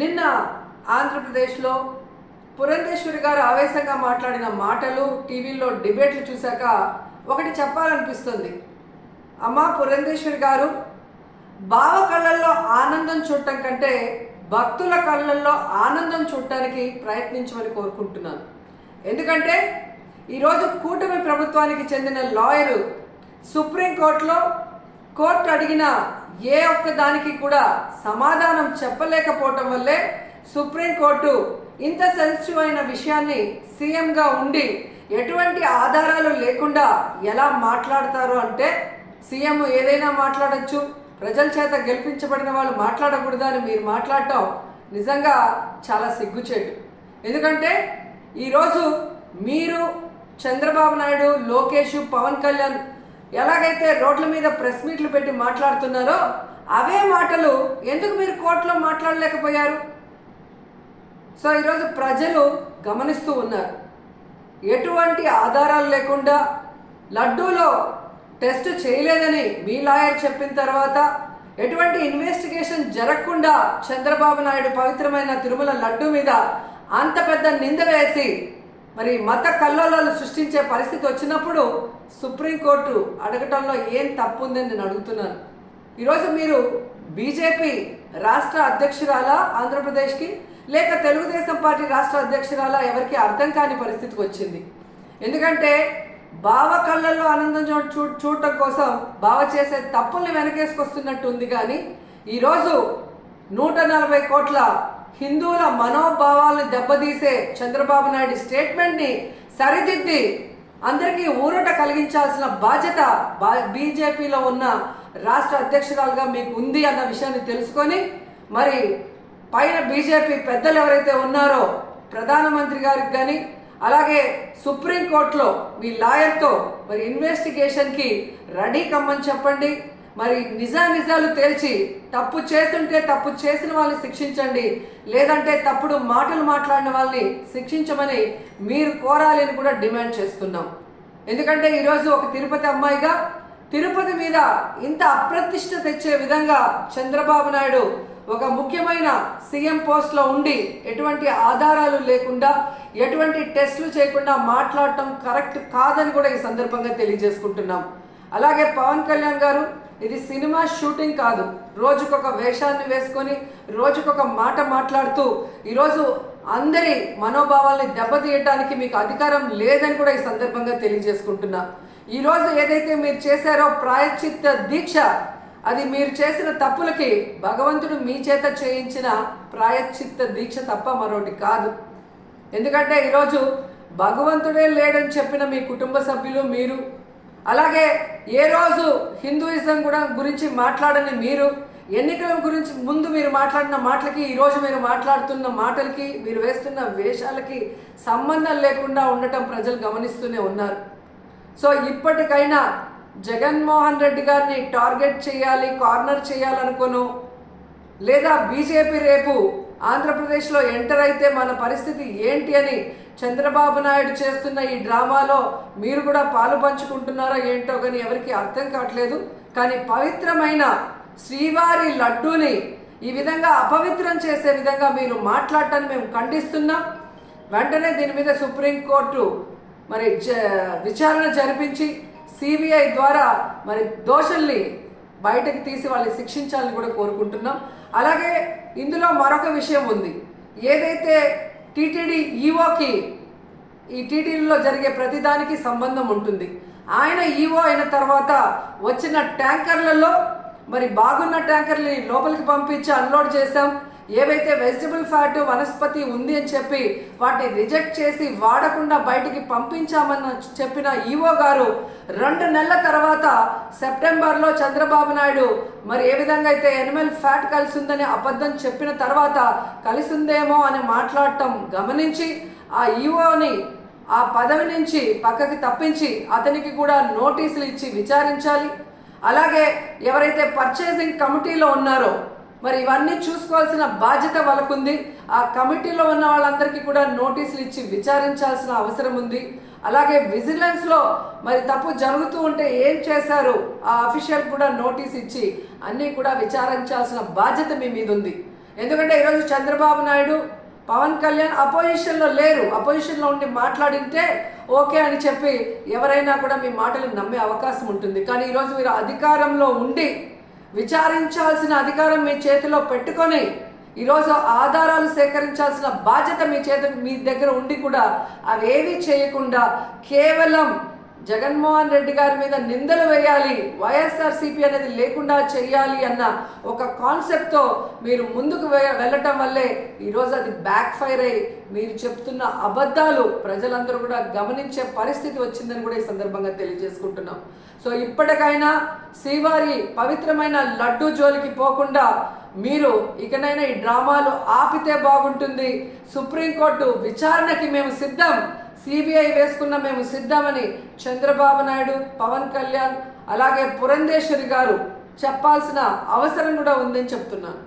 నిన్న ఆంధ్రప్రదేశ్లో పురంధేశ్వరి గారు ఆవేశంగా మాట్లాడిన మాటలు టీవీలో డిబేట్లు చూశాక ఒకటి చెప్పాలనిపిస్తుంది. అమ్మ పురంధేశ్వరి గారు, బావ కళ్ళల్లో ఆనందం చూడటం కంటే భక్తుల కళ్ళల్లో ఆనందం చూడటానికి ప్రయత్నించమని కోరుకుంటున్నాను. ఎందుకంటే ఈరోజు కూటమి ప్రభుత్వానికి చెందిన లాయరు సుప్రీంకోర్టులో కోర్టు అడిగిన ఏ ఒక్క దానికి కూడా సమాధానం చెప్పలేకపోవటం వల్లే సుప్రీంకోర్టు ఇంత సెన్సిటివ్ అయిన విషయాన్ని సీఎంగా ఉండి ఎటువంటి ఆధారాలు లేకుండా ఎలా మాట్లాడతారు అంటే, సీఎం ఏదైనా మాట్లాడచ్చు, ప్రజల చేత గెలిపించబడిన వాళ్ళు మాట్లాడకూడదా అని మీరు మాట్లాడటం నిజంగా చాలా సిగ్గుచేటు. ఎందుకంటే ఈరోజు మీరు చంద్రబాబు నాయుడు, లోకేష్, పవన్ కళ్యాణ్ ఎలాగైతే రోడ్ల మీద ప్రెస్ మీట్లు పెట్టి మాట్లాడుతున్నారో అవే మాటలు ఎందుకు మీరు కోర్టులో మాట్లాడలేకపోయారు? సో ఈరోజు ప్రజలు గమనిస్తూ ఉన్నారు. ఎటువంటి ఆధారాలు లేకుండా లడ్డూలో టెస్ట్ చేయలేదని మీ లాయర్ చెప్పిన తర్వాత, ఎటువంటి ఇన్వెస్టిగేషన్ జరగకుండా చంద్రబాబు నాయుడు పవిత్రమైన తిరుమల లడ్డూ మీద అంత పెద్ద నింద వేసి మరి మత కల్లోలాలు సృష్టించే పరిస్థితి వచ్చినప్పుడు సుప్రీంకోర్టు అడగటంలో ఏం తప్పు ఉందని నేను అడుగుతున్నాను. ఈరోజు మీరు బీజేపీ రాష్ట్ర అధ్యక్షురాలా ఆంధ్రప్రదేశ్కి, లేక తెలుగుదేశం పార్టీ రాష్ట్ర అధ్యక్షురాలా, ఎవరికి అర్థం కాని పరిస్థితికి వచ్చింది. ఎందుకంటే బావ కళ్ళల్లో ఆనందం చూడటం కోసం బావ చేసే తప్పుల్ని వెనకేసుకొస్తున్నట్టు ఉంది. కానీ ఈరోజు 140 కోట్ల హిందువుల మనోభావాలను దెబ్బతీసే చంద్రబాబు నాయుడు స్టేట్మెంట్ని సరిదిద్ది అందరికీ ఊరట కలిగించాల్సిన బాధ్యత బీజేపీలో ఉన్న రాష్ట్ర అధ్యక్షురాలుగా మీకు ఉంది అన్న విషయాన్ని తెలుసుకొని, మరి పైన బీజేపీ పెద్దలు ఎవరైతే ఉన్నారో ప్రధానమంత్రి గారికి కానీ, అలాగే సుప్రీంకోర్టులో మీ లాయర్తో మరి ఇన్వెస్టిగేషన్కి రెడీ కమ్మని చెప్పండి. మరి నిజాలు తేల్చి తప్పు చేస్తుంటే తప్పు చేసిన వాళ్ళని శిక్షించండి, లేదంటే తప్పుడు మాటలు మాట్లాడిన వాళ్ళని శిక్షించమని మీరు కోరాలి అని కూడా డిమాండ్ చేస్తున్నాం. ఎందుకంటే ఈరోజు ఒక తిరుపతి అమ్మాయిగా తిరుపతి మీద ఇంత అప్రతిష్ట తెచ్చే విధంగా చంద్రబాబు నాయుడు ఒక ముఖ్యమైన సీఎం పోస్ట్లో ఉండి ఎటువంటి ఆధారాలు లేకుండా, ఎటువంటి టెస్టులు చేయకుండా మాట్లాడటం కరెక్ట్ కాదని కూడా ఈ సందర్భంగా తెలియజేసుకుంటున్నాం. అలాగే పవన్ కళ్యాణ్ గారు, ఇది సినిమా షూటింగ్ కాదు. రోజుకొక వేషాన్ని వేసుకొని రోజుకొక మాట మాట్లాడుతూ ఈరోజు అందరి మనోభావాల్ని దెబ్బతీయటానికి మీకు అధికారం లేదని కూడా ఈ సందర్భంగా తెలియజేసుకుంటున్నా. ఈరోజు ఏదైతే మీరు చేశారో ప్రాయశ్చిత్త దీక్ష, అది మీరు చేసిన తప్పులకి భగవంతుడు మీ చేత చేయించిన ప్రాయశ్చిత్త దీక్ష తప్ప మరొకటి కాదు. ఎందుకంటే ఈరోజు భగవంతుడే లేడని చెప్పిన మీ కుటుంబ సభ్యులు, మీరు, అలాగే ఏ రోజు హిందూయిజం కూడా గురించి మాట్లాడని మీరు, ఎన్నికల గురించి ముందు మీరు మాట్లాడిన మాటలకి ఈరోజు మీరు మాట్లాడుతున్న మాటలకి, మీరు వేస్తున్న వేషాలకి సంబంధం లేకుండా ఉండటం ప్రజలు గమనిస్తూనే ఉన్నారు. సో ఇప్పటికైనా జగన్మోహన్ రెడ్డి గారిని టార్గెట్ చేయాలి, కార్నర్ చేయాలనుకోను, లేదా బీజేపీ రేపు ఆంధ్రప్రదేశ్లో ఎంటర్ అయితే మన పరిస్థితి ఏంటి అని చంద్రబాబు నాయుడు చేస్తున్న ఈ డ్రామాలో మీరు కూడా పాలు పంచుకుంటున్నారో ఏంటో కానీ ఎవరికి అర్థం కావట్లేదు. కానీ పవిత్రమైన శ్రీవారి లడ్డూని ఈ విధంగా అపవిత్రం చేసే విధంగా మీరు మాట్లాడటాన్ని మేము ఖండిస్తున్నాం. వెంటనే దీని మీద సుప్రీంకోర్టు మరి విచారణ జరిపించి సిబిఐ ద్వారా మరి దోషుల్ని బయటకు తీసి వాళ్ళని శిక్షించాలని కూడా కోరుకుంటున్నాం. అలాగే ఇందులో మరొక విషయం ఉంది. ఏదైతే టీటీడీ ఈఓకి ఈ టీటీడీలో జరిగే ప్రతిదానికి సంబంధం ఉంటుంది. ఆయన ఈఓ అయిన తర్వాత వచ్చిన ట్యాంకర్లలో మరి బాగున్న ట్యాంకర్ని లోపలికి పంపించి అన్లోడ్ చేశాం. ఏవైతే వెజిటబుల్ ఫ్యాట్, వనస్పతి ఉంది అని చెప్పి వాటిని రిజెక్ట్ చేసి వాడకుండా బయటికి పంపించామని చెప్పిన ఈఓ గారు 2 నెలల తర్వాత సెప్టెంబర్లో చంద్రబాబు నాయుడు మరి ఏ విధంగా అయితే ఎనిమల్ ఫ్యాట్ కలిసి ఉందని అబద్ధం చెప్పిన తర్వాత కలిసిందేమో అని మాట్లాడటం గమనించి ఆ ఈఓని ఆ పదవి నుంచి పక్కకి తప్పించి అతనికి కూడా నోటీసులు ఇచ్చి విచారించాలి. అలాగే ఎవరైతే పర్చేసింగ్ కమిటీలో ఉన్నారో మరి ఇవన్నీ చూసుకోవాల్సిన బాధ్యత వాళ్ళకుంది. ఆ కమిటీలో ఉన్న వాళ్ళందరికీ కూడా నోటీసులు ఇచ్చి విచారించాల్సిన అవసరం ఉంది. అలాగే విజిలెన్స్లో మరి తప్పు జరుగుతూ ఉంటే ఏం చేశారు ఆ అఫీషియల్ కూడా నోటీస్ ఇచ్చి అన్నీ కూడా విచారించాల్సిన బాధ్యత మీ మీద ఉంది. ఎందుకంటే ఈరోజు చంద్రబాబు నాయుడు, పవన్ కళ్యాణ్ అపోజిషన్లో లేరు. అపోజిషన్లో ఉండి మాట్లాడింటే ఓకే అని చెప్పి ఎవరైనా కూడా మీ మాటలు నమ్మే అవకాశం ఉంటుంది. కానీ ఈరోజు మీరు అధికారంలో ఉండి విచారించాల్సిన అధికారం మీ చేతిలో పెట్టుకొని ఈరోజు ఆధారాలు సేకరించాల్సిన బాధ్యత మీ దగ్గర ఉండి కూడా అవేవి చేయకుండా కేవలం జగన్మోహన్ రెడ్డి గారి మీద నిందలు వేయాలి, వైఎస్ఆర్సీపీ అనేది లేకుండా చేయాలి అన్న ఒక కాన్సెప్ట్తో మీరు ముందుకు వెళ్ళటం వల్లే ఈరోజు అది బ్యాక్ ఫైర్ అయ్యి మీరు చెప్తున్న అబద్ధాలు ప్రజలందరూ కూడా గమనించే పరిస్థితి వచ్చిందని కూడా ఈ సందర్భంగా తెలియజేసుకుంటున్నాం. సో ఇప్పటికైనా శ్రీవారి పవిత్రమైన లడ్డూ జోలికి పోకుండా మీరు ఇకనైనా ఈ డ్రామాలు ఆపితే బాగుంటుంది. సుప్రీంకోర్టు విచారణకి మేము సిద్ధం, సిబిఐ వేసుకున్న మేము సిద్ధమని చంద్రబాబు నాయుడు, పవన్ కళ్యాణ్ అలాగే పురంధేశ్వరి గారు చెప్పాల్సిన అవసరం కూడా ఉందని చెప్తున్నాను.